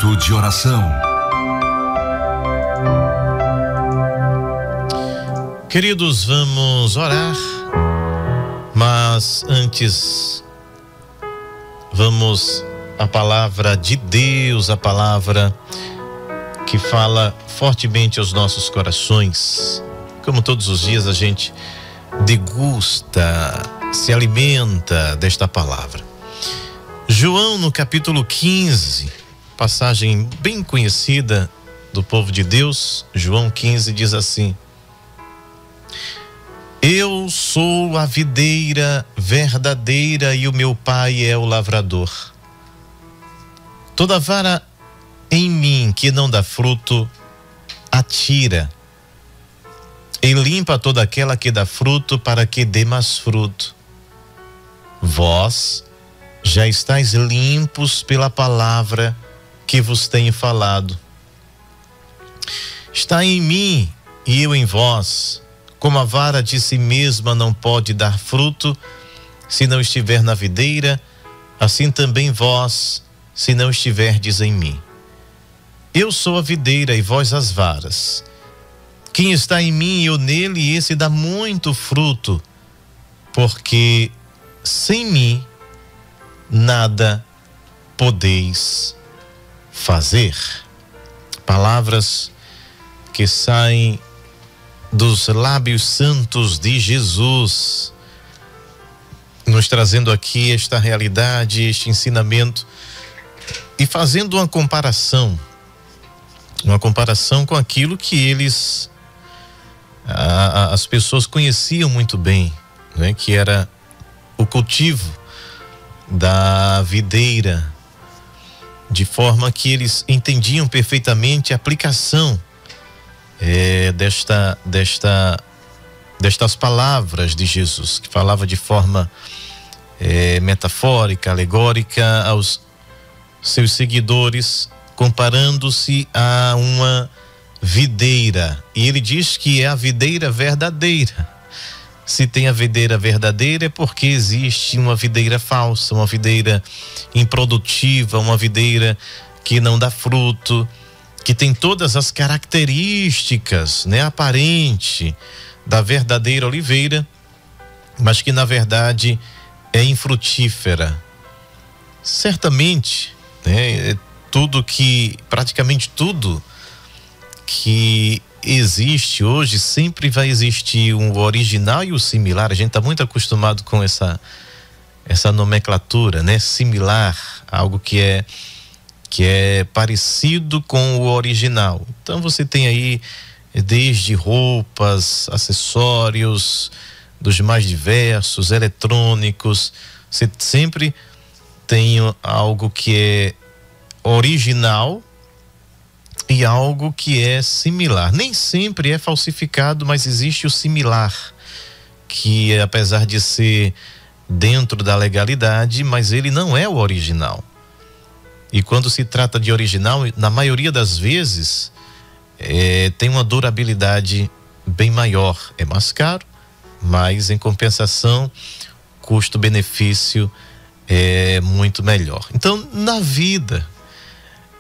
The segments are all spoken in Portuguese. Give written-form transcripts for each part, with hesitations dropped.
Momento de oração. Queridos, vamos orar, mas antes vamos à palavra de Deus, a palavra que fala fortemente aos nossos corações. Como todos os dias a gente degusta, se alimenta desta palavra. João, no capítulo 15, passagem bem conhecida do povo de Deus. João 15 diz assim: eu sou a videira verdadeira e o meu pai é o lavrador. Toda vara em mim que não dá fruto, atira, e limpa toda aquela que dá fruto, para que dê mais fruto. Vós já estáis limpos pela palavra que vos tenho falado. Está em mim e eu em vós. Como a vara de si mesma não pode dar fruto se não estiver na videira, assim também vós, se não estiverdes em mim. Eu sou a videira e vós as varas. Quem está em mim e eu nele, esse dá muito fruto, porque sem mim nada podeis fazer. Palavras que saem dos lábios santos de Jesus, nos trazendo aqui esta realidade, este ensinamento, e fazendo uma comparação com aquilo que as pessoas conheciam muito bem, né? Que era o cultivo da videira, de forma que eles entendiam perfeitamente a aplicação destas palavras de Jesus, que falava de forma metafórica, alegórica aos seus seguidores, comparando-se a uma videira. E ele diz que é a videira verdadeira. Se tem a videira verdadeira é porque existe uma videira falsa, uma videira improdutiva, uma videira que não dá fruto, que tem todas as características, né, aparente da verdadeira oliveira, mas que na verdade é infrutífera. Certamente, né, praticamente tudo que existe hoje, sempre vai existir um original e o similar. A gente está muito acostumado com essa nomenclatura, né? Similar, algo que é parecido com o original. Então você tem aí desde roupas, acessórios dos mais diversos, eletrônicos. Você sempre tem algo que é original e algo que é similar. Nem sempre é falsificado, mas existe o similar, que apesar de ser dentro da legalidade, mas ele não é o original. E quando se trata de original, na maioria das vezes, tem uma durabilidade bem maior. É mais caro, mas em compensação, custo-benefício é muito melhor. Então, na vida,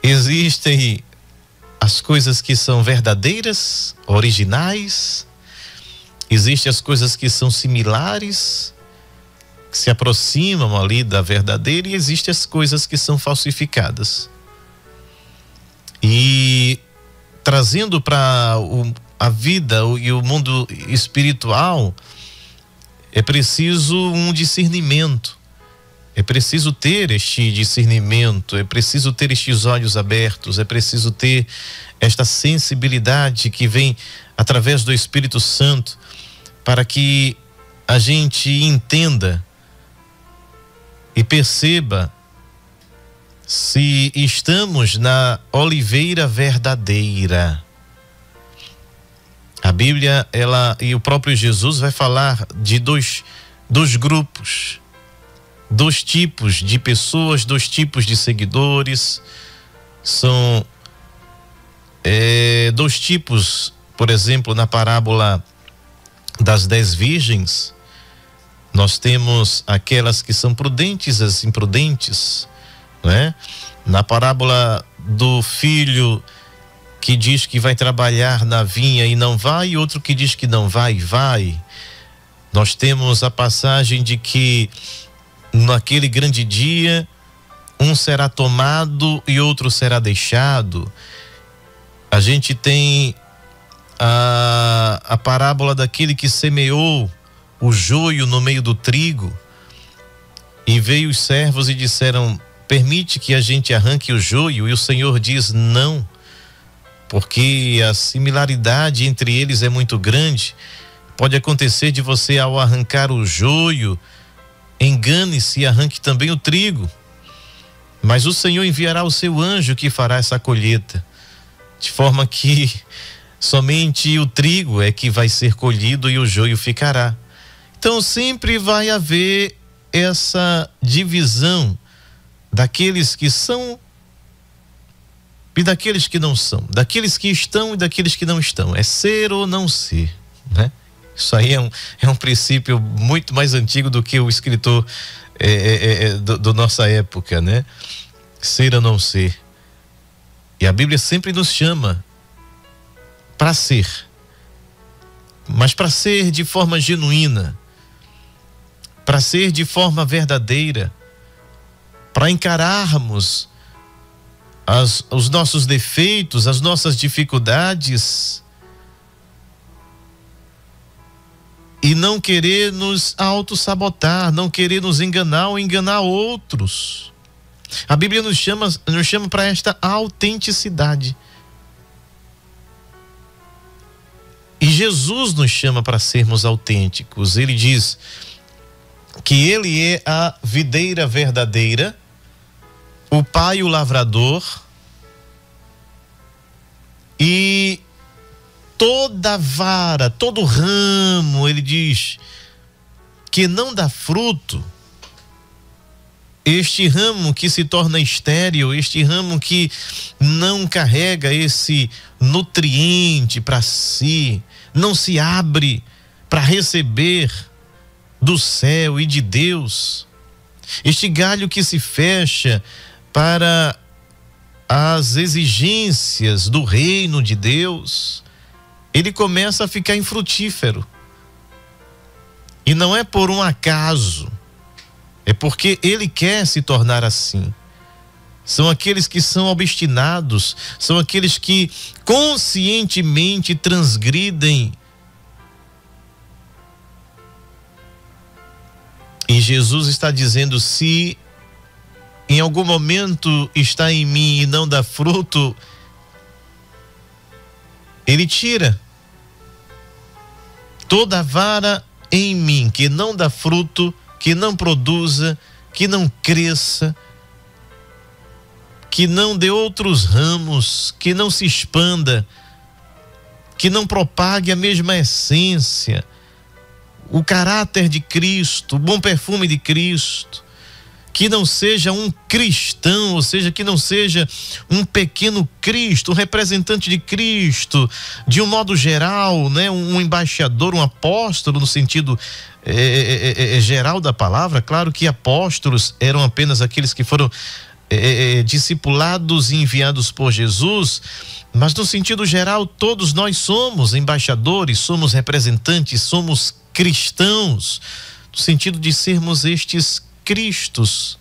existem as coisas que são verdadeiras, originais, existem as coisas que são similares, que se aproximam ali da verdadeira, e existem as coisas que são falsificadas. E trazendo para a vida e o mundo espiritual, é preciso um discernimento. É preciso ter este discernimento, é preciso ter estes olhos abertos, é preciso ter esta sensibilidade que vem através do Espírito Santo, para que a gente entenda e perceba se estamos na oliveira verdadeira. A Bíblia, e o próprio Jesus vai falar de dois grupos, dois tipos de pessoas, dois tipos de seguidores. São dois tipos, por exemplo, na parábola das 10 virgens, nós temos aquelas que são prudentes e as imprudentes. né? Na parábola do filho que diz que vai trabalhar na vinha e não vai, e outro que diz que não vai e vai. Nós temos a passagem de que naquele grande dia um será tomado e outro será deixado. A gente tem a parábola daquele que semeou o joio no meio do trigo, e veio os servos e disseram: permite que a gente arranque o joio? E o Senhor diz: não, porque a similaridade entre eles é muito grande. Pode acontecer de você, ao arrancar o joio, engane-se e arranque também o trigo. Mas o Senhor enviará o seu anjo que fará essa colheita, de forma que somente o trigo é que vai ser colhido e o joio ficará. Então sempre vai haver essa divisão daqueles que são e daqueles que não são, daqueles que estão e daqueles que não estão. É ser ou não ser, né? Isso aí é um princípio muito mais antigo do que o escritor do nossa época, né? Ser ou não ser. E a Bíblia sempre nos chama para ser, mas para ser de forma genuína, para ser de forma verdadeira, para encararmos os nossos defeitos, as nossas dificuldades, e não querer nos auto-sabotar, não querer nos enganar ou enganar outros. A Bíblia nos chama para esta autenticidade. E Jesus nos chama para sermos autênticos. Ele diz que Ele é a videira verdadeira, o Pai o lavrador, e toda vara, todo ramo, Ele diz, que não dá fruto, este ramo que se torna estéril, este ramo que não carrega esse nutriente para si, não se abre para receber do céu e de Deus, este galho que se fecha para as exigências do reino de Deus, ele começa a ficar infrutífero. E não é por um acaso, é porque ele quer se tornar assim. São aqueles que são obstinados, são aqueles que conscientemente transgridem. E Jesus está dizendo: se em algum momento está em mim e não dá fruto, Ele tira. Toda vara em mim que não dá fruto, que não produza, que não cresça, que não dê outros ramos, que não se expanda, que não propague a mesma essência, o caráter de Cristo, o bom perfume de Cristo, que não seja um cristão, ou seja, que não seja um pequeno Cristo, um representante de Cristo, de um modo geral, né? Um embaixador, um apóstolo no sentido geral da palavra. Claro que apóstolos eram apenas aqueles que foram discipulados e enviados por Jesus, mas no sentido geral todos nós somos embaixadores, somos representantes, somos cristãos, no sentido de sermos estes Cristos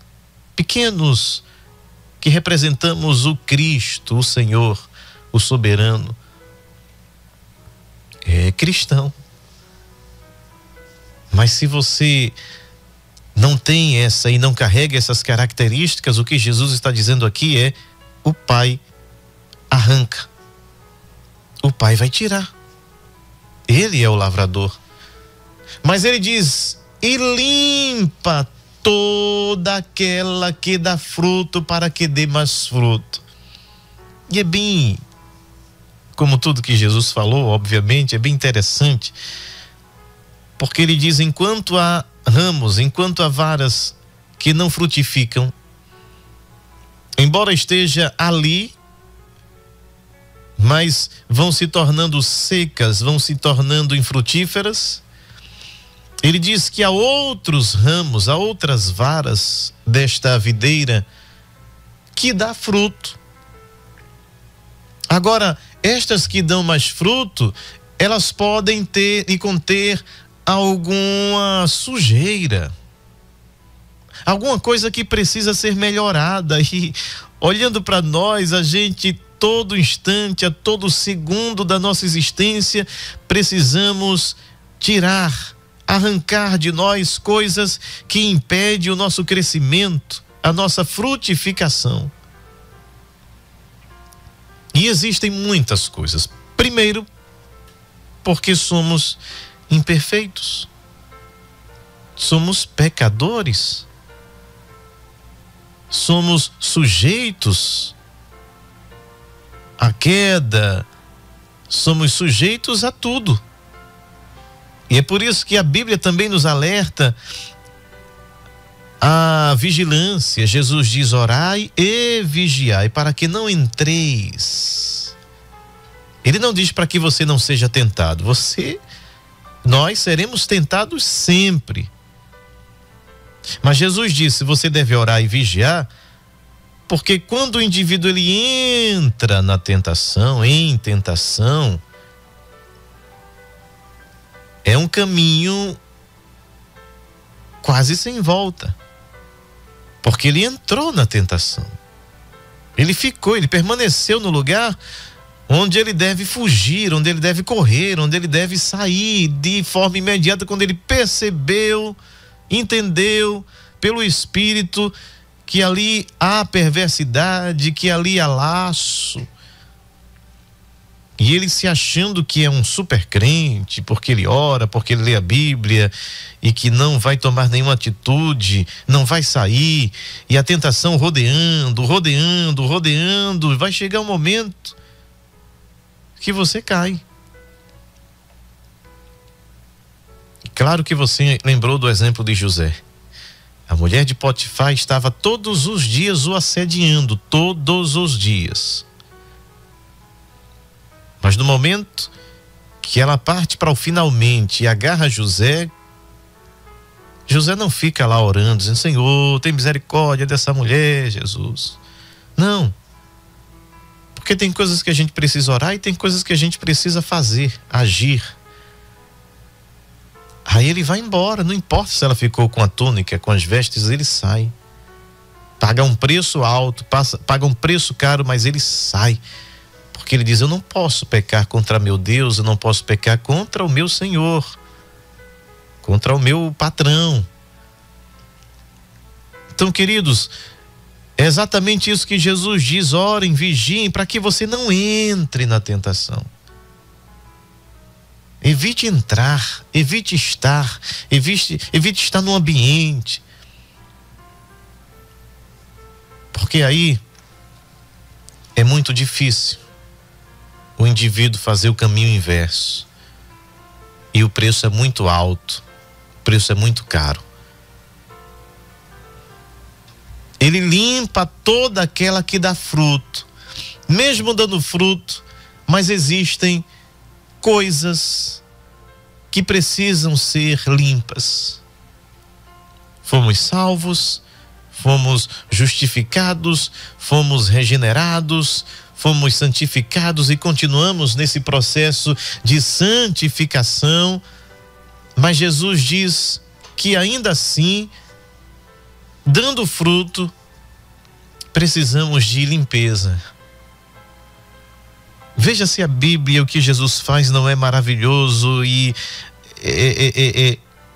pequenos, que representamos o Cristo, o Senhor, o soberano. É cristão. Mas se você não tem essa e não carrega essas características, o que Jesus está dizendo aqui é: o Pai arranca, o Pai vai tirar. Ele é o lavrador. Mas ele diz: e limpa toda aquela que dá fruto, para que dê mais fruto. E é bem, como tudo que Jesus falou, obviamente, é bem interessante, porque ele diz: enquanto há ramos, enquanto há varas que não frutificam, embora esteja ali, mas vão se tornando secas, vão se tornando infrutíferas. Ele diz que há outros ramos, há outras varas desta videira que dá fruto. Agora, estas que dão mais fruto, elas podem ter e conter alguma sujeira, alguma coisa que precisa ser melhorada. E olhando para nós, a gente, todo instante, a todo segundo da nossa existência, precisamos tirar, arrancar de nós coisas que impedem o nosso crescimento, a nossa frutificação. E existem muitas coisas. Primeiro, porque somos imperfeitos, somos pecadores, somos sujeitos à queda, somos sujeitos a tudo. E é por isso que a Bíblia também nos alerta a vigilância. Jesus diz: orai e vigiai, para que não entreis. Ele não diz para que você não seja tentado. Nós seremos tentados sempre. Mas Jesus disse: você deve orar e vigiar, porque quando o indivíduo ele entra na tentação, em tentação, é um caminho quase sem volta. Porque ele entrou na tentação. Ele permaneceu no lugar onde ele deve fugir, onde ele deve correr, onde ele deve sair de forma imediata, quando ele percebeu, entendeu pelo Espírito que ali há perversidade, que ali há laço. E ele se achando que é um super crente, porque ele ora, porque ele lê a Bíblia, e que não vai tomar nenhuma atitude, não vai sair, e a tentação rodeando, vai chegar um momento que você cai. Claro que você lembrou do exemplo de José. A mulher de Potifar estava todos os dias o assediando, todos os dias. Mas no momento que ela parte para o finalmente e agarra José, José não fica lá orando, dizendo: Senhor, tem misericórdia dessa mulher, Jesus. Não. Porque tem coisas que a gente precisa orar e tem coisas que a gente precisa fazer, agir. Aí ele vai embora, não importa se ela ficou com a túnica, com as vestes, ele sai. Paga um preço alto, paga um preço caro, mas ele sai. Porque ele diz: eu não posso pecar contra meu Deus, eu não posso pecar contra o meu Senhor, contra o meu patrão. Então, queridos, é exatamente isso que Jesus diz: orem, vigiem, para que você não entre na tentação. Evite entrar, evite estar no ambiente. Porque aí é muito difícil o indivíduo fazer o caminho inverso. E o preço é muito alto, o preço é muito caro. Ele limpa toda aquela que dá fruto, mesmo dando fruto, mas existem coisas que precisam ser limpas. Fomos salvos, fomos justificados, fomos regenerados, fomos santificados e continuamos nesse processo de santificação, mas Jesus diz que ainda assim, dando fruto, precisamos de limpeza. Veja se a Bíblia, o que Jesus faz não é maravilhoso e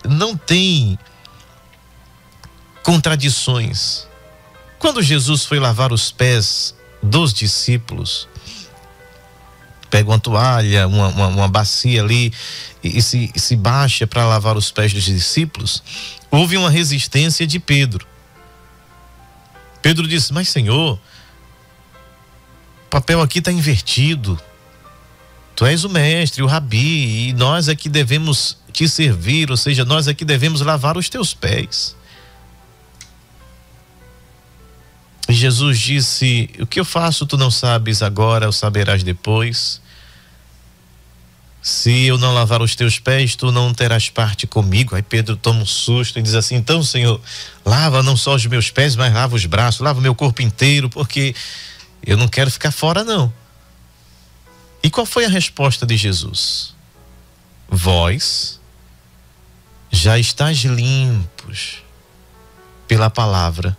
não tem contradições. Quando Jesus foi lavar os pés dos discípulos, pega uma toalha, uma bacia ali e se baixa para lavar os pés dos discípulos, houve uma resistência de Pedro. Pedro disse: mas Senhor, o papel aqui está invertido. Tu és o mestre, o rabi, e nós é que devemos te servir, ou seja, nós é que devemos lavar os teus pés. E Jesus disse: o que eu faço tu não sabes agora, o saberás depois. se eu não lavar os teus pés, tu não terás parte comigo. Aí Pedro toma um susto e diz assim: então, Senhor, lava não só os meus pés, mas lava os braços, lava o meu corpo inteiro, porque eu não quero ficar fora, não. E qual foi a resposta de Jesus? Vós já estáis limpos pela palavra.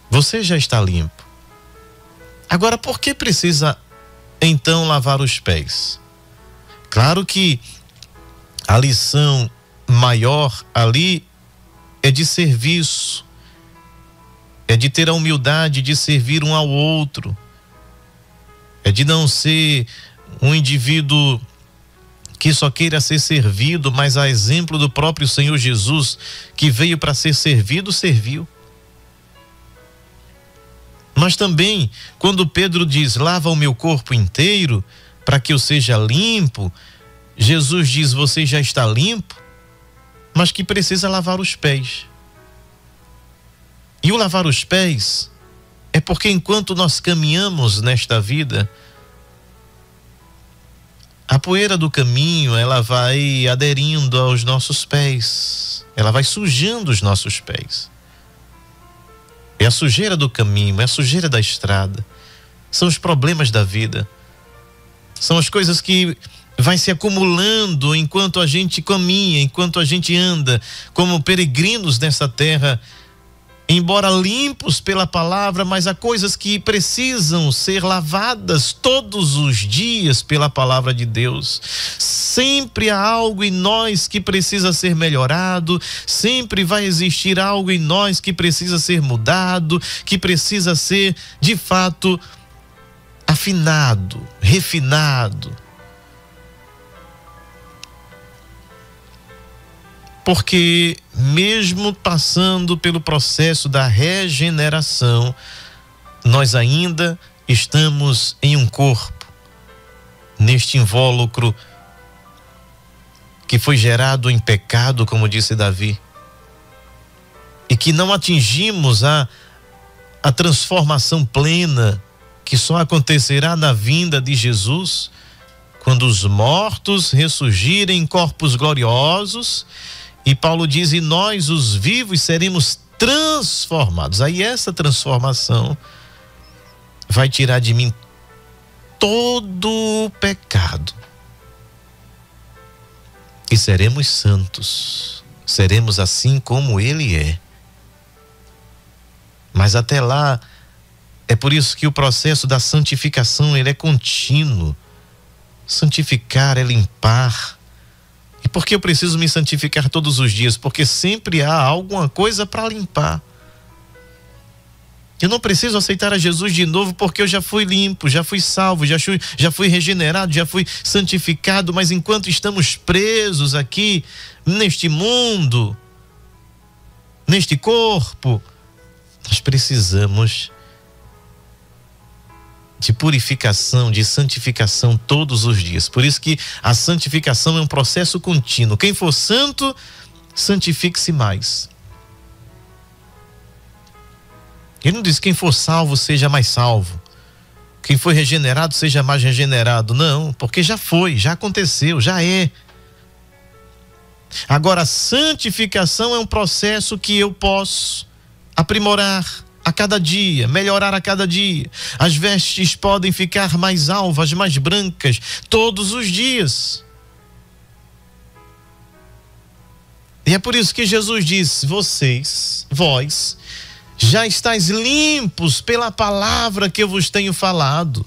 Você já está limpo. Agora, por que precisa então lavar os pés? Claro que a lição maior ali é de serviço, é de ter a humildade de servir um ao outro, é de não ser um indivíduo que só queira ser servido, mas a exemplo do próprio Senhor Jesus, que veio para ser servido, serviu. Mas também, quando Pedro diz, lava o meu corpo inteiro, para que eu seja limpo, Jesus diz, você já está limpo, mas que precisa lavar os pés. E o lavar os pés é porque enquanto nós caminhamos nesta vida, a poeira do caminho, ela vai aderindo aos nossos pés, ela vai sujando os nossos pés. É a sujeira do caminho, é a sujeira da estrada, são os problemas da vida, são as coisas que vai se acumulando enquanto a gente caminha, enquanto a gente anda como peregrinos nessa terra, embora limpos pela palavra, mas há coisas que precisam ser lavadas todos os dias pela palavra de Deus. Sempre há algo em nós que precisa ser melhorado, sempre vai existir algo em nós que precisa ser mudado, que precisa ser, de fato, afinado, refinado. Porque mesmo passando pelo processo da regeneração, nós ainda estamos em um corpo, neste invólucro que foi gerado em pecado, como disse Davi, e que não atingimos a transformação plena que só acontecerá na vinda de Jesus, quando os mortos ressurgirem em corpos gloriosos. E Paulo diz, e nós os vivos seremos transformados. Aí essa transformação vai tirar de mim todo o pecado. E seremos santos. Seremos assim como Ele é. Mas até lá, é por isso que o processo da santificação, ele é contínuo. Santificar é limpar. E por que eu preciso me santificar todos os dias? Porque sempre há alguma coisa para limpar. Eu não preciso aceitar a Jesus de novo porque eu já fui limpo, já fui salvo, já fui regenerado, já fui santificado, mas enquanto estamos presos aqui, neste mundo, neste corpo, nós precisamos de purificação, de santificação todos os dias. Por isso que a santificação é um processo contínuo. Quem for santo, santifique-se mais. Ele não diz quem for salvo, seja mais salvo. Quem foi regenerado, seja mais regenerado. Não, porque já foi, já aconteceu, já é. Agora, a santificação é um processo que eu posso aprimorar a cada dia, melhorar a cada dia. As vestes podem ficar mais alvas, mais brancas, todos os dias. E é por isso que Jesus disse, vós, já estáis limpos pela palavra que eu vos tenho falado.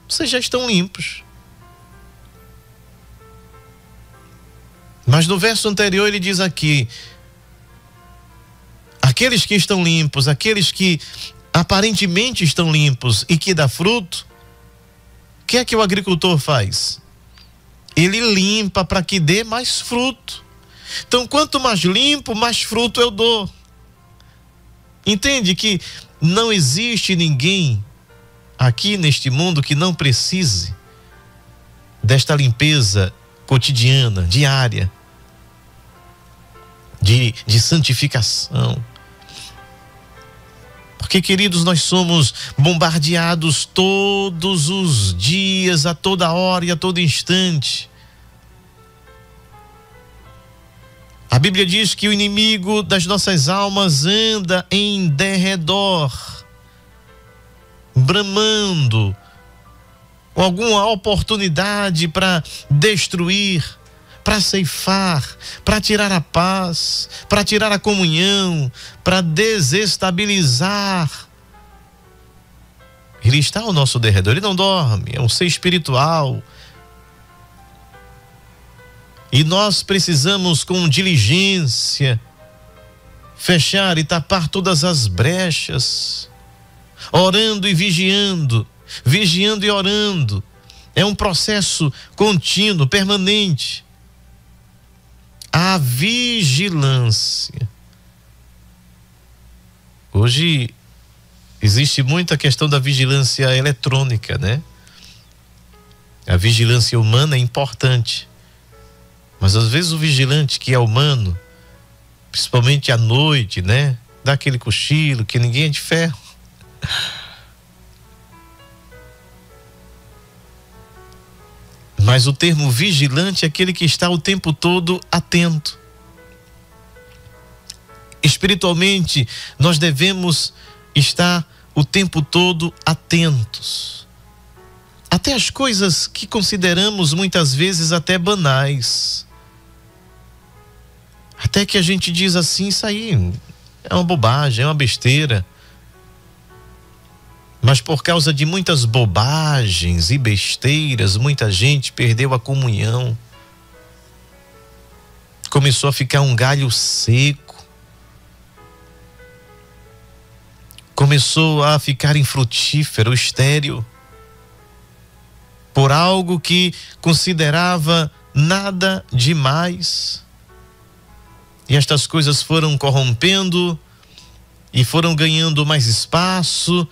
Vocês já estão limpos. Mas no verso anterior ele diz aqui, aqueles que estão limpos, aqueles que aparentemente estão limpos e que dá fruto, o que é que o agricultor faz? Ele limpa para que dê mais fruto. Então, quanto mais limpo, mais fruto eu dou. Entende que não existe ninguém aqui neste mundo que não precise desta limpeza cotidiana, diária, de santificação. Porque, queridos, nós somos bombardeados todos os dias, a toda hora e a todo instante. A Bíblia diz que o inimigo das nossas almas anda em derredor, bramando alguma oportunidade para destruir, para ceifar, para tirar a paz, para tirar a comunhão, para desestabilizar. Ele está ao nosso derredor, ele não dorme, é um ser espiritual. E nós precisamos, com diligência, fechar e tapar todas as brechas, orando e vigiando e orando. É um processo contínuo, permanente. A vigilância. Hoje existe muita questão da vigilância eletrônica, né? A vigilância humana é importante. Mas às vezes o vigilante que é humano, principalmente à noite, né? Dá aquele cochilo que ninguém é de ferro. Mas o termo vigilante é aquele que está o tempo todo atento. Espiritualmente, nós devemos estar o tempo todo atentos. Até as coisas que consideramos muitas vezes até banais. Até que a gente diz assim, isso aí é uma bobagem, é uma besteira. Mas por causa de muitas bobagens e besteiras, muita gente perdeu a comunhão. Começou a ficar um galho seco. Começou a ficar infrutífero, estéril. Por algo que considerava nada demais. E estas coisas foram corrompendo e foram ganhando mais espaço.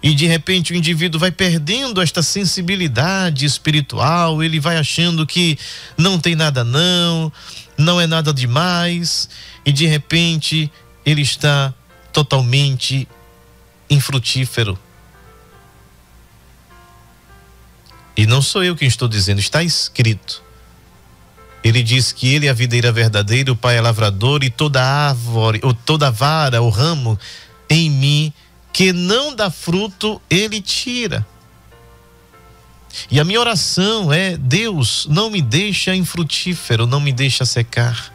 E de repente o indivíduo vai perdendo esta sensibilidade espiritual, ele vai achando que não tem nada não é nada demais, e de repente ele está totalmente infrutífero. E não sou eu quem estou dizendo, está escrito. Ele diz que ele é a videira verdadeira, o Pai é lavrador, e toda árvore, ou toda vara, o ramo em mim que não dá fruto, ele tira. E a minha oração é: Deus, não me deixa infrutífero, não me deixa secar.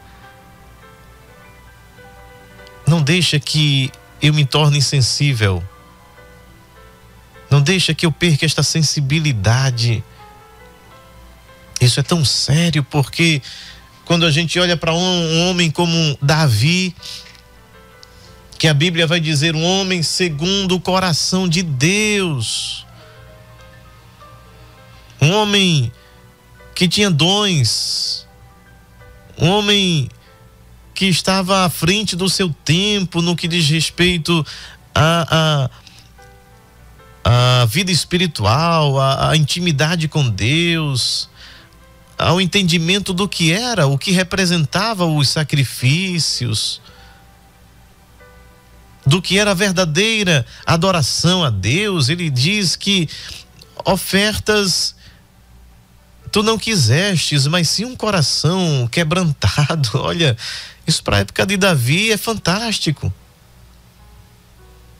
Não deixa que eu me torne insensível. Não deixa que eu perca esta sensibilidade. Isso é tão sério, porque quando a gente olha para um homem como Davi, que a Bíblia vai dizer um homem segundo o coração de Deus, um homem que tinha dons, um homem que estava à frente do seu tempo no que diz respeito à vida espiritual, à intimidade com Deus, ao entendimento do que era, o que representava os sacrifícios, do que era a verdadeira adoração a Deus. Ele diz que ofertas tu não quisestes, mas sim um coração quebrantado. Olha, isso para a época de Davi é fantástico.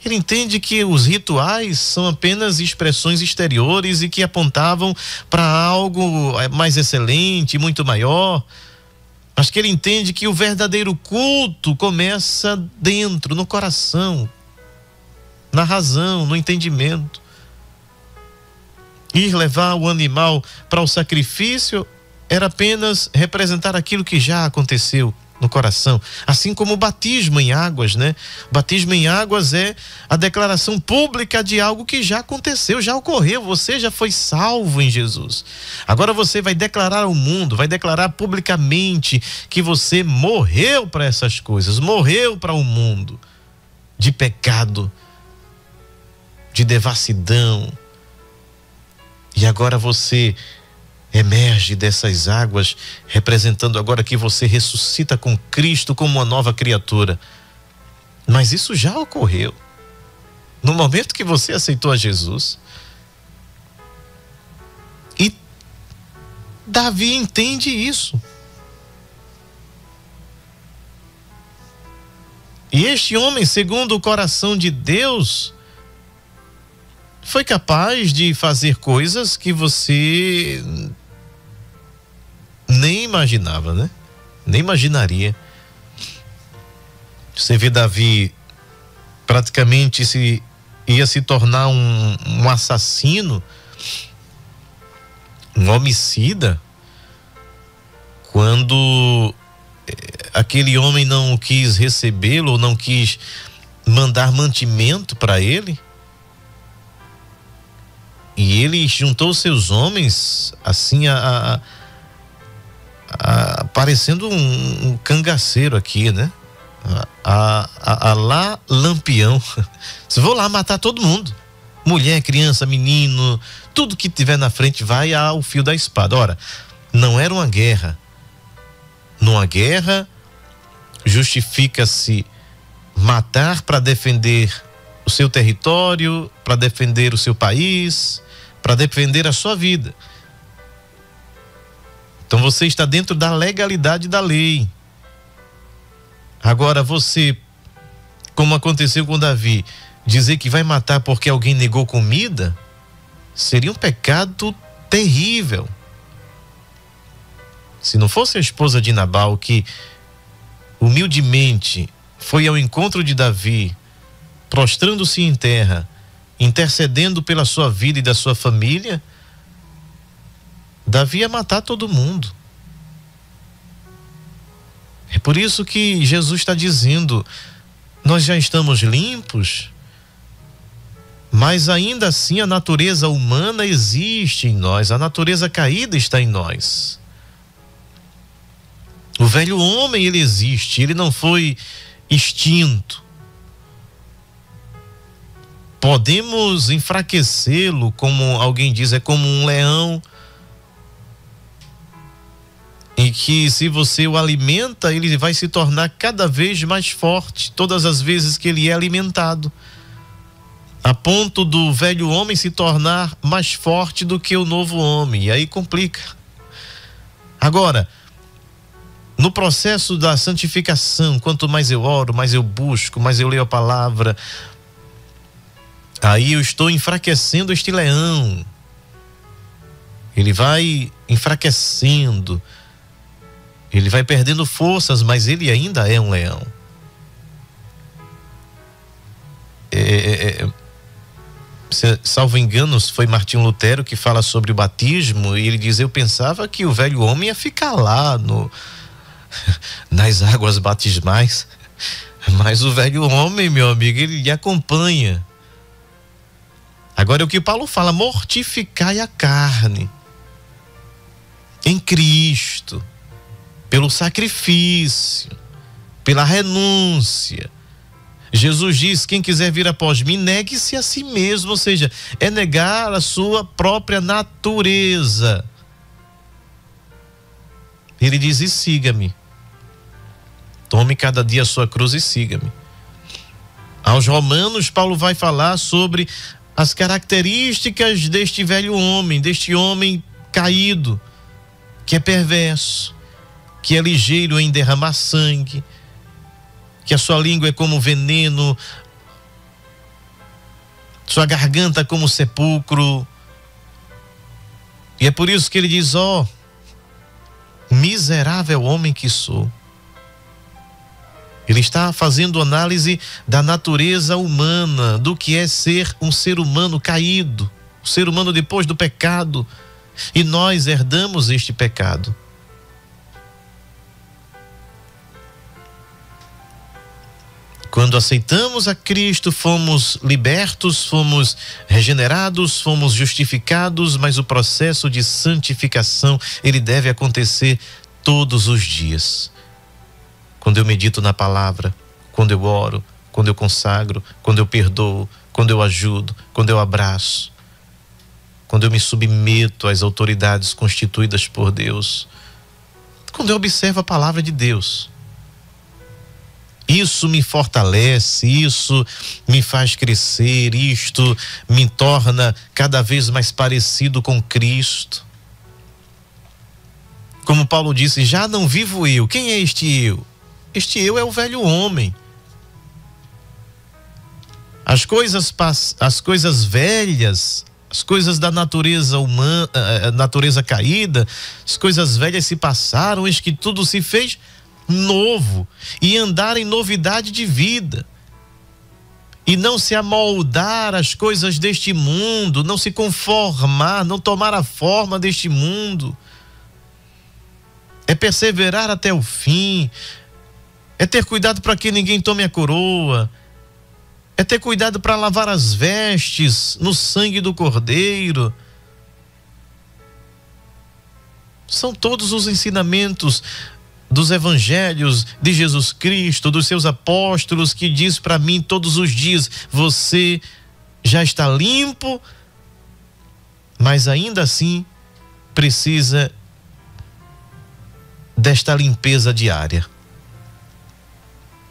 Ele entende que os rituais são apenas expressões exteriores e que apontavam para algo mais excelente, muito maior. Mas que ele entende que o verdadeiro culto começa dentro, no coração, na razão, no entendimento. Ir levar o animal para o sacrifício era apenas representar aquilo que já aconteceu no coração. Assim como o batismo em águas, né? O batismo em águas é a declaração pública de algo que já aconteceu, já ocorreu. Você já foi salvo em Jesus. Agora você vai declarar ao mundo, vai declarar publicamente que você morreu para essas coisas, morreu para o mundo de pecado, de devassidão. E agora você emerge dessas águas, representando agora que você ressuscita com Cristo como uma nova criatura. Mas isso já ocorreu. no momento que você aceitou a Jesus. E Davi entende isso. E este homem, segundo o coração de Deus, foi capaz de fazer coisas que você nem imaginava, né? Nem imaginaria. Você vê Davi praticamente ia se tornar um assassino, um homicida, quando aquele homem não quis recebê-lo, ou não quis mandar mantimento para ele. E ele juntou seus homens assim parecendo um cangaceiro aqui, né? Lá Lampião. Vou lá matar todo mundo, mulher, criança, menino, tudo que tiver na frente vai ao fio da espada. Ora, não era uma guerra. Numa guerra justifica-se matar para defender o seu território, para defender o seu país, para defender a sua vida. Então você está dentro da legalidade da lei. Agora você, como aconteceu com Davi, dizer que vai matar porque alguém negou comida, seria um pecado terrível. Se não fosse a esposa de Nabal, que humildemente foi ao encontro de Davi, prostrando-se em terra, intercedendo pela sua vida e da sua família, Davi ia matar todo mundo. É por isso que Jesus está dizendo: nós já estamos limpos, mas ainda assim a natureza humana existe em nós, a natureza caída está em nós. O velho homem, ele existe, ele não foi extinto. Podemos enfraquecê-lo, como alguém diz, é como um leão, em que se você o alimenta, ele vai se tornar cada vez mais forte, todas as vezes que ele é alimentado, a ponto do velho homem se tornar mais forte do que o novo homem, e aí complica. Agora, no processo da santificação, quanto mais eu oro, mais eu busco, mais eu leio a palavra, aí eu estou enfraquecendo este leão. Ele vai enfraquecendo, ele vai perdendo forças, mas ele ainda é um leão. Salvo engano, foi Martinho Lutero que fala sobre o batismo, e ele diz: eu pensava que o velho homem ia ficar lá nas águas batismais, mas o velho homem, meu amigo, ele lhe acompanha. Agora é o que Paulo fala: mortificai a carne em Cristo, pelo sacrifício, pela renúncia. Jesus diz: quem quiser vir após mim, negue-se a si mesmo, ou seja, é negar a sua própria natureza. Ele diz: e siga-me. Tome cada dia a sua cruz e siga-me. Aos Romanos, Paulo vai falar sobre as características deste velho homem, deste homem caído, que é perverso, que é ligeiro em derramar sangue, que a sua língua é como veneno, sua garganta como sepulcro. E é por isso que ele diz: ó, miserável homem que sou. Ele está fazendo análise da natureza humana, do que é ser um ser humano caído, o ser humano depois do pecado. E nós herdamos este pecado. Quando aceitamos a Cristo, fomos libertos, fomos regenerados, fomos justificados, mas o processo de santificação, ele deve acontecer todos os dias. Quando eu medito na palavra, quando eu oro, quando eu consagro, quando eu perdoo, quando eu ajudo, quando eu abraço, quando eu me submeto às autoridades constituídas por Deus, quando eu observo a palavra de Deus. Isso me fortalece, isso me faz crescer, isto me torna cada vez mais parecido com Cristo. Como Paulo disse, já não vivo eu. Quem é este eu? Este eu é o velho homem. As coisas velhas, as coisas da natureza humana, natureza caída, as coisas velhas se passaram, eis que tudo se fez novo, e andar em novidade de vida, e não se amoldar às coisas deste mundo, não se conformar, não tomar a forma deste mundo, é perseverar até o fim, é ter cuidado para que ninguém tome a coroa, é ter cuidado para lavar as vestes no sangue do Cordeiro. São todos os ensinamentos dos evangelhos de Jesus Cristo, dos seus apóstolos, que diz para mim todos os dias: você já está limpo, mas ainda assim precisa desta limpeza diária,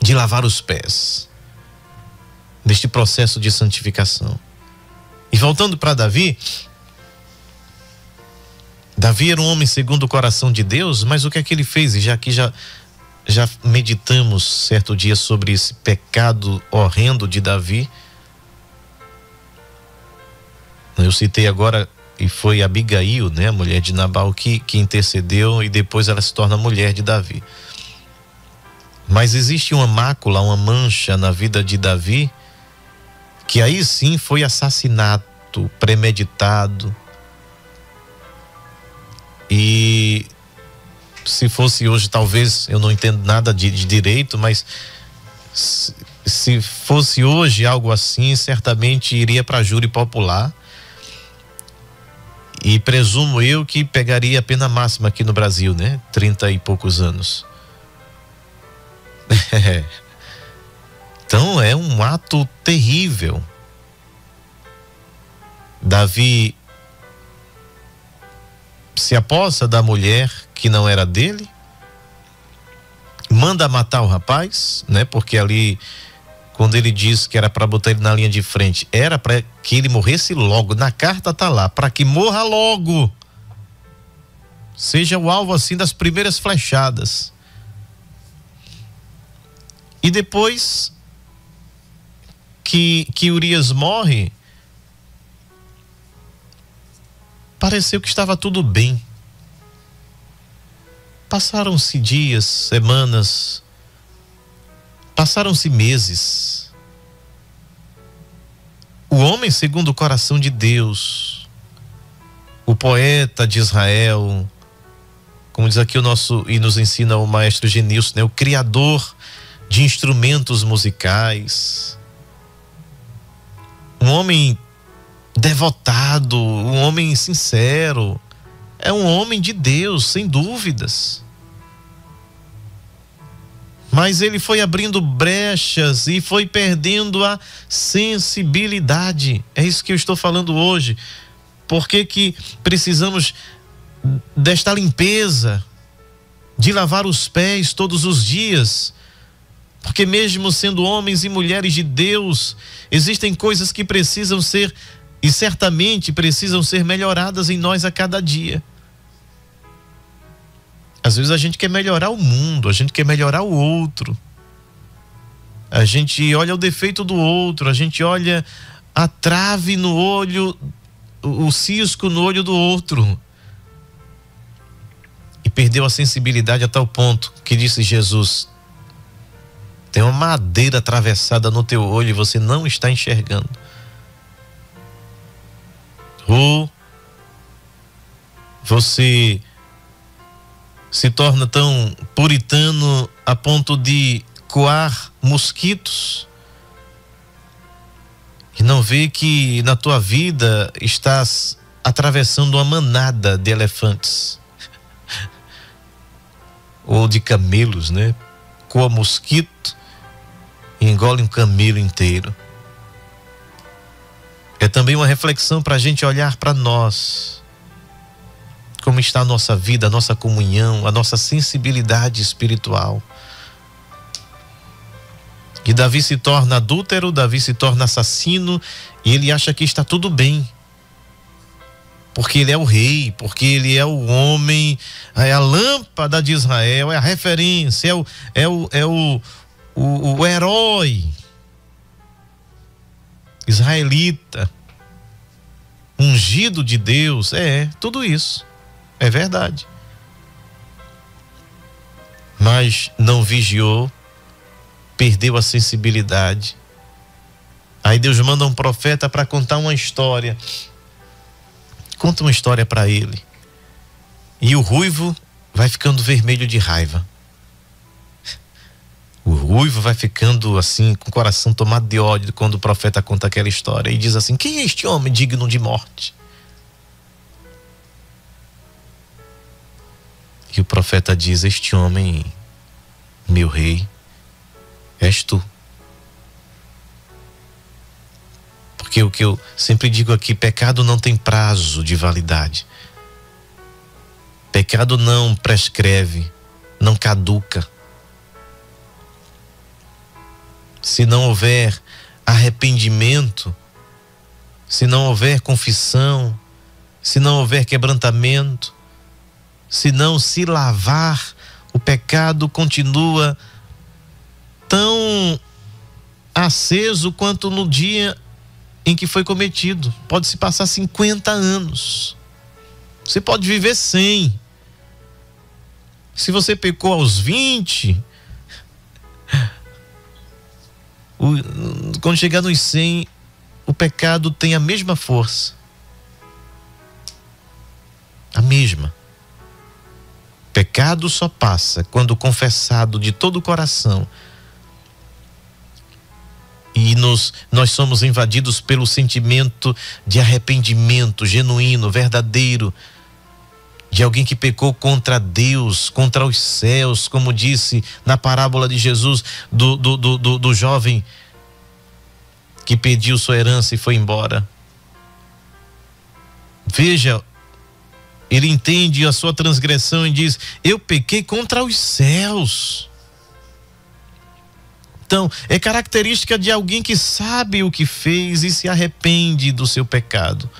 de lavar os pés, deste processo de santificação. E voltando para Davi era um homem segundo o coração de Deus, mas o que é que ele fez? E já meditamos certo dia sobre esse pecado horrendo de Davi. Eu citei agora, e foi Abigail, né, a mulher de Nabal, que intercedeu, e depois ela se torna mulher de Davi. Mas existe uma mácula, uma mancha na vida de Davi, que aí sim foi assassinato premeditado. E se fosse hoje, talvez, eu não entendo nada de direito, mas se fosse hoje algo assim, certamente iria para júri popular, e presumo eu que pegaria a pena máxima aqui no Brasil, né? 30 e poucos anos. Então é um ato terrível. Davi se apossa da mulher que não era dele, manda matar o rapaz, né? Porque ali, quando ele diz que era para botar ele na linha de frente, era para que ele morresse logo. Na carta tá lá, para que morra logo, seja o alvo assim das primeiras flechadas. E depois que Urias morre, pareceu que estava tudo bem. Passaram-se dias, semanas, passaram-se meses. O homem segundo o coração de Deus, o poeta de Israel, como diz aqui o nosso, e nos ensina o maestro Genilson, né, o criador de instrumentos musicais, um homem devotado, um homem sincero, é um homem de Deus, sem dúvidas. Mas ele foi abrindo brechas e foi perdendo a sensibilidade. É isso que eu estou falando hoje. Por que precisamos desta limpeza, de lavar os pés todos os dias? Porque mesmo sendo homens e mulheres de Deus, existem coisas que precisam ser, e certamente precisam ser melhoradas em nós a cada dia. Às vezes a gente quer melhorar o mundo, a gente quer melhorar o outro. A gente olha o defeito do outro, a gente olha a trave no olho, o cisco no olho do outro. E perdeu a sensibilidade a tal ponto que disse Jesus: tem uma madeira atravessada no teu olho e você não está enxergando. Ou você se torna tão puritano a ponto de coar mosquitos e não vê que na tua vida estás atravessando uma manada de elefantes ou de camelos, né? Coa mosquito e engole um camelo inteiro. É também uma reflexão para a gente olhar para nós. Como está a nossa vida, a nossa comunhão, a nossa sensibilidade espiritual. E Davi se torna adúltero, Davi se torna assassino, e ele acha que está tudo bem. Porque ele é o rei, porque ele é o homem, é a lâmpada de Israel, é a referência, é o herói israelita, ungido de Deus. Tudo isso é verdade. Mas não vigiou, perdeu a sensibilidade. Aí Deus manda um profeta para contar uma história. Conta uma história para ele. E o ruivo vai ficando vermelho de raiva. O ruivo vai ficando assim, com o coração tomado de ódio, quando o profeta conta aquela história. E diz assim: quem é este homem digno de morte? E o profeta diz: este homem, meu rei, és tu. Porque o que eu sempre digo aqui, pecado não tem prazo de validade. Pecado não prescreve, não caduca. Se não houver arrependimento, se não houver confissão, se não houver quebrantamento, se não se lavar, o pecado continua tão aceso quanto no dia em que foi cometido. Pode se passar 50 anos. Você pode viver 100. Se você pecou aos 20, quando chegar nos 100, o pecado tem a mesma força. A mesma. Pecado só passa quando confessado de todo o coração. E nós somos invadidos pelo sentimento de arrependimento genuíno, verdadeiro, de alguém que pecou contra Deus, contra os céus, como disse na parábola de Jesus do jovem que pediu sua herança e foi embora. Veja, ele entende a sua transgressão e diz: eu pequei contra os céus. Então, é característica de alguém que sabe o que fez e se arrepende do seu pecado.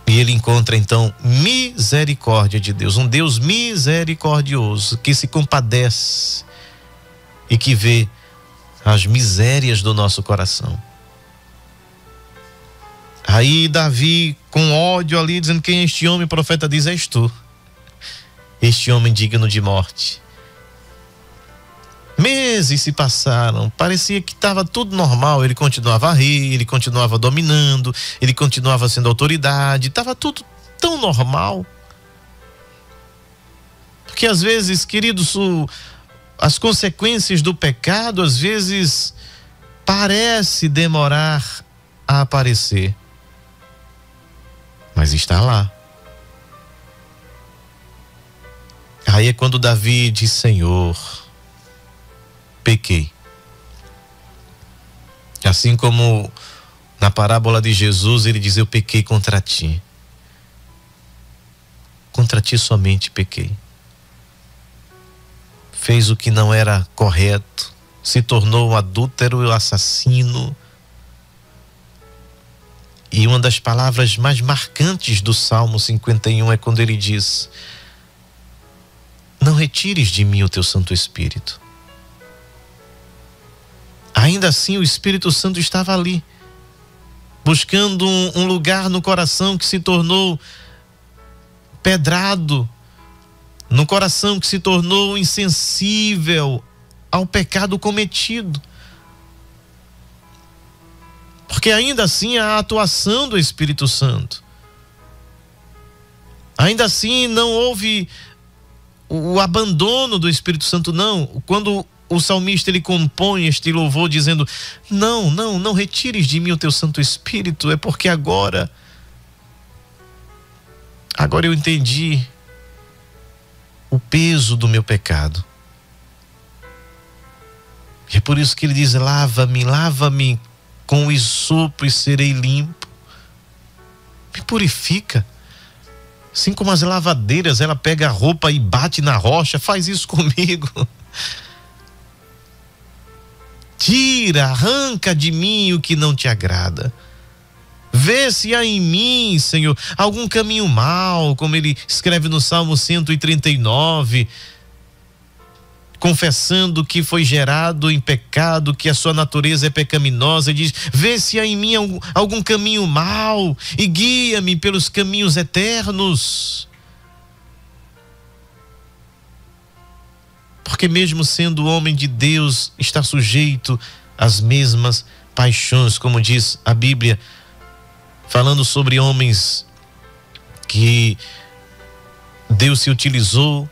E ele encontra então misericórdia de Deus, um Deus misericordioso, que se compadece e que vê as misérias do nosso coração. Aí Davi, com ódio ali, dizendo: quem é este homem? O profeta diz: és tu, este homem digno de morte. Meses se passaram, parecia que estava tudo normal, ele continuava rei, ele continuava dominando, ele continuava sendo autoridade, estava tudo tão normal. Porque às vezes, queridos, as consequências do pecado, às vezes, parece demorar a aparecer, mas está lá. Aí é quando Davi diz: Senhor, pequei. Assim como na parábola de Jesus, ele diz: eu pequei contra ti. Contra ti somente pequei. Fez o que não era correto, se tornou um adúltero e um assassino. E uma das palavras mais marcantes do Salmo 51 é quando ele diz: não retires de mim o teu Santo Espírito. Ainda assim, o Espírito Santo estava ali, buscando um lugar no coração que se tornou pedrado, no coração que se tornou insensível ao pecado cometido. Porque ainda assim há a atuação do Espírito Santo. Ainda assim não houve o abandono do Espírito Santo, não. Quando o salmista ele compõe este louvor dizendo: não retires de mim o teu Santo Espírito, é porque agora eu entendi o peso do meu pecado. E é por isso que ele diz: lava-me com o isopo e serei limpo. Me purifica. Assim como as lavadeiras, ela pega a roupa e bate na rocha, faz isso comigo. Tira, arranca de mim o que não te agrada. Vê se há em mim, Senhor, algum caminho mau, como ele escreve no Salmo 139, confessando que foi gerado em pecado, que a sua natureza é pecaminosa, e diz: vê se há em mim algum caminho mau e guia-me pelos caminhos eternos. Porque mesmo sendo homem de Deus, está sujeito às mesmas paixões, como diz a Bíblia, falando sobre homens que Deus se utilizou,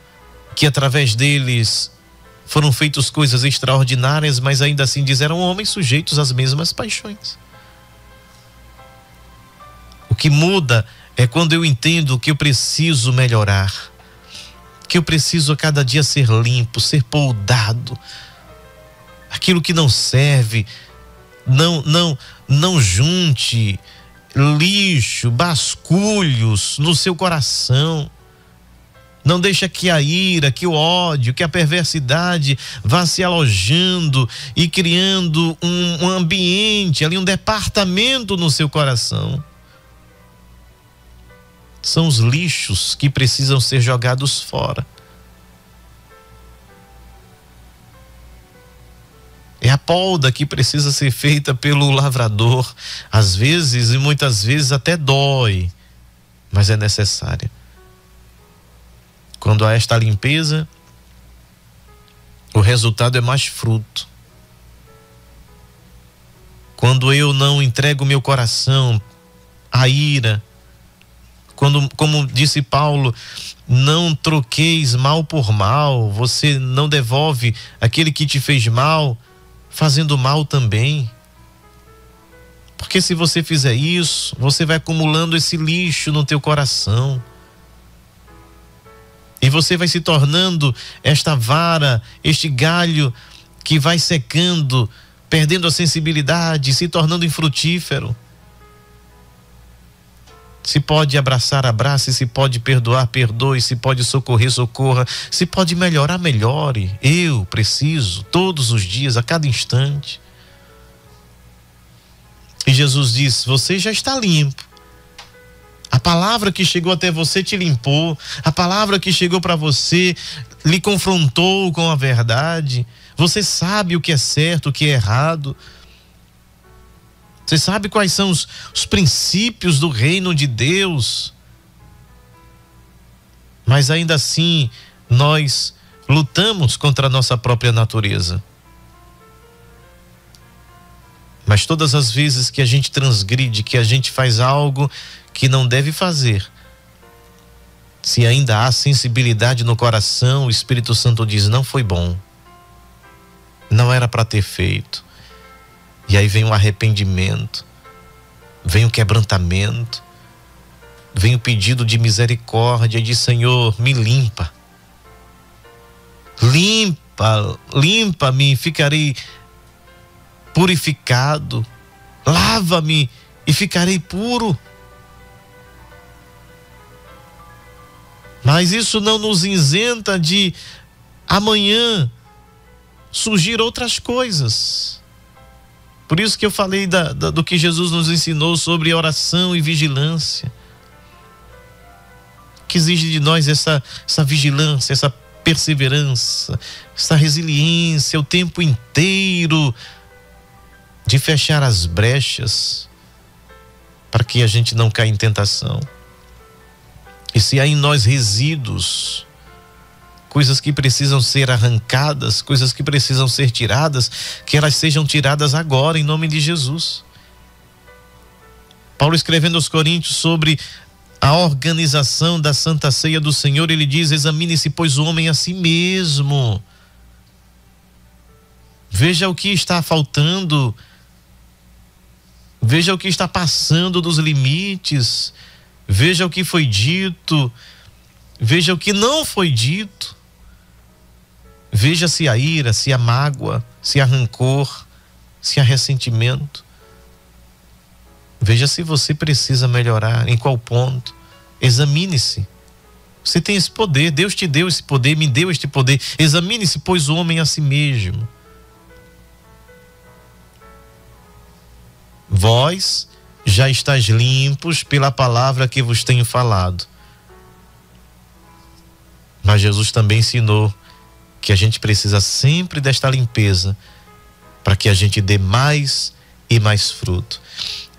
que através deles foram feitas coisas extraordinárias, mas ainda assim eram homens sujeitos às mesmas paixões. O que muda é quando eu entendo que eu preciso melhorar, que eu preciso a cada dia ser limpo, ser poldado. Aquilo que não serve, não junte lixo, basculhos no seu coração. Não deixa que a ira, que o ódio, que a perversidade vá se alojando e criando um ambiente ali, um departamento no seu coração. São os lixos que precisam ser jogados fora. É a polda que precisa ser feita pelo lavrador. Às vezes e muitas vezes até dói, mas é necessária. Quando há esta limpeza, o resultado é mais fruto. Quando eu não entrego meu coração à ira, quando, como disse Paulo, não troqueis mal por mal, você não devolve aquele que te fez mal, fazendo mal também. Porque se você fizer isso, você vai acumulando esse lixo no teu coração. E você vai se tornando esta vara, este galho que vai secando, perdendo a sensibilidade, se tornando infrutífero. Se pode abraçar, abrace. Se pode perdoar, perdoe. Se pode socorrer, socorra. Se pode melhorar, melhore. Eu preciso, todos os dias, a cada instante. E Jesus diz: você já está limpo. A palavra que chegou até você te limpou. A palavra que chegou para você lhe confrontou com a verdade. Você sabe o que é certo, o que é errado. Você sabe quais são os princípios do reino de Deus. Mas ainda assim, nós lutamos contra a nossa própria natureza. Mas todas as vezes que a gente transgride, que a gente faz algo que não deve fazer, se ainda há sensibilidade no coração, o Espírito Santo diz: não foi bom, não era para ter feito. E aí vem o arrependimento, vem o quebrantamento, vem o pedido de misericórdia, e diz: Senhor, me limpa, limpa-me, ficarei purificado, lava-me e ficarei puro. Mas isso não nos isenta de amanhã surgir outras coisas. Por isso que eu falei do que Jesus nos ensinou sobre oração e vigilância, que exige de nós essa vigilância, essa perseverança, essa resiliência o tempo inteiro, de fechar as brechas para que a gente não caia em tentação. E se há em nós resíduos, coisas que precisam ser arrancadas, coisas que precisam ser tiradas, que elas sejam tiradas agora, em nome de Jesus. Paulo, escrevendo aos Coríntios sobre a organização da Santa Ceia do Senhor, ele diz: examine-se, pois, o homem a si mesmo. Veja o que está faltando, veja o que está passando dos limites, veja o que foi dito, veja o que não foi dito. Veja se há ira, se há mágoa, se há rancor, se há ressentimento. Veja se você precisa melhorar, em qual ponto. Examine-se. Você tem esse poder, Deus te deu esse poder, me deu este poder. Examine-se, pois, o homem a si mesmo. Vós já estáis limpos pela palavra que vos tenho falado. Mas Jesus também ensinou que a gente precisa sempre desta limpeza para que a gente dê mais e mais fruto.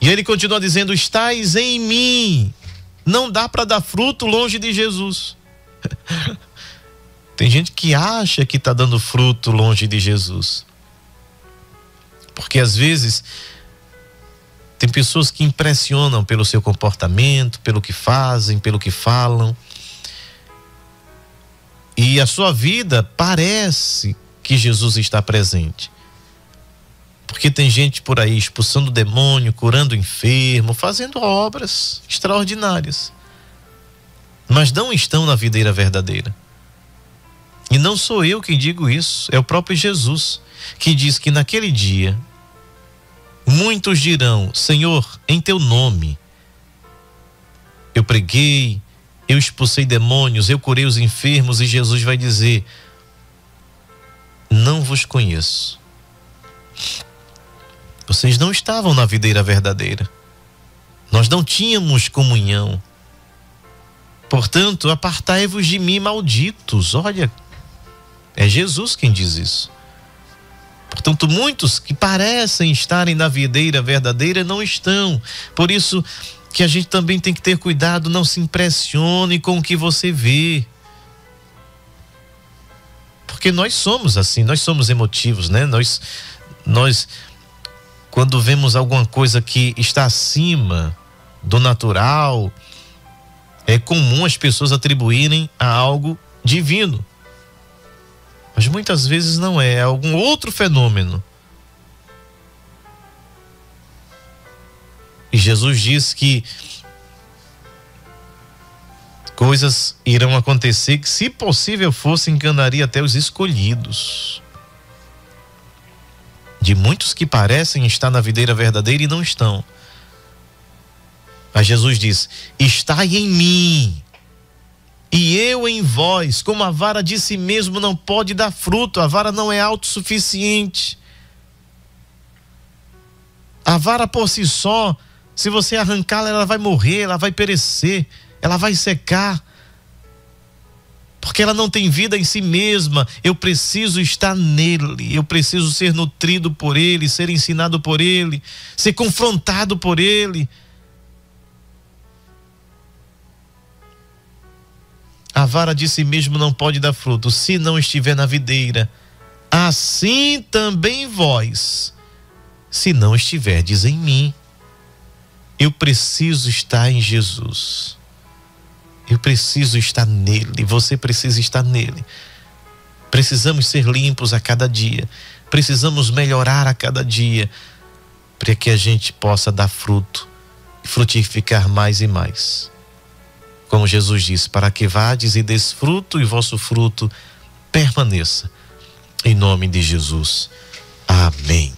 E ele continua dizendo: estais em mim. Não dá para dar fruto longe de Jesus. Tem gente que acha que está dando fruto longe de Jesus. Porque às vezes tem pessoas que impressionam pelo seu comportamento, pelo que fazem, pelo que falam. E a sua vida parece que Jesus está presente. Porque tem gente por aí expulsando o demônio, curando o enfermo, fazendo obras extraordinárias. Mas não estão na videira verdadeira. E não sou eu quem digo isso, é o próprio Jesus, que diz que naquele dia muitos dirão: Senhor, em teu nome eu preguei, eu expulsei demônios, eu curei os enfermos. E Jesus vai dizer: não vos conheço. Vocês não estavam na videira verdadeira. Nós não tínhamos comunhão. Portanto, apartai-vos de mim, malditos. Olha, é Jesus quem diz isso. Portanto, muitos que parecem estarem na videira verdadeira não estão. Por isso que a gente também tem que ter cuidado, não se impressione com o que você vê. Porque nós somos assim, nós somos emotivos, né? Nós quando vemos alguma coisa que está acima do natural, é comum as pessoas atribuírem a algo divino. Mas muitas vezes não é algum outro fenômeno. E Jesus diz que coisas irão acontecer que, se possível fosse, enganaria até os escolhidos. De muitos que parecem estar na videira verdadeira e não estão. Mas Jesus diz: estai em mim e eu em vós. Como a vara de si mesmo não pode dar fruto, a vara não é autossuficiente. A vara por si só, se você arrancá-la, ela vai morrer, ela vai perecer, ela vai secar. Porque ela não tem vida em si mesma. Eu preciso estar nele, eu preciso ser nutrido por ele, ser ensinado por ele, ser confrontado por ele. A vara de si mesmo não pode dar fruto se não estiver na videira. Assim também vós, se não estiverdes em mim. Eu preciso estar em Jesus. Eu preciso estar nele, você precisa estar nele. Precisamos ser limpos a cada dia. Precisamos melhorar a cada dia, para que a gente possa dar fruto e frutificar mais e mais. Como Jesus disse: para que vades e des fruto e vosso fruto permaneça. Em nome de Jesus. Amém.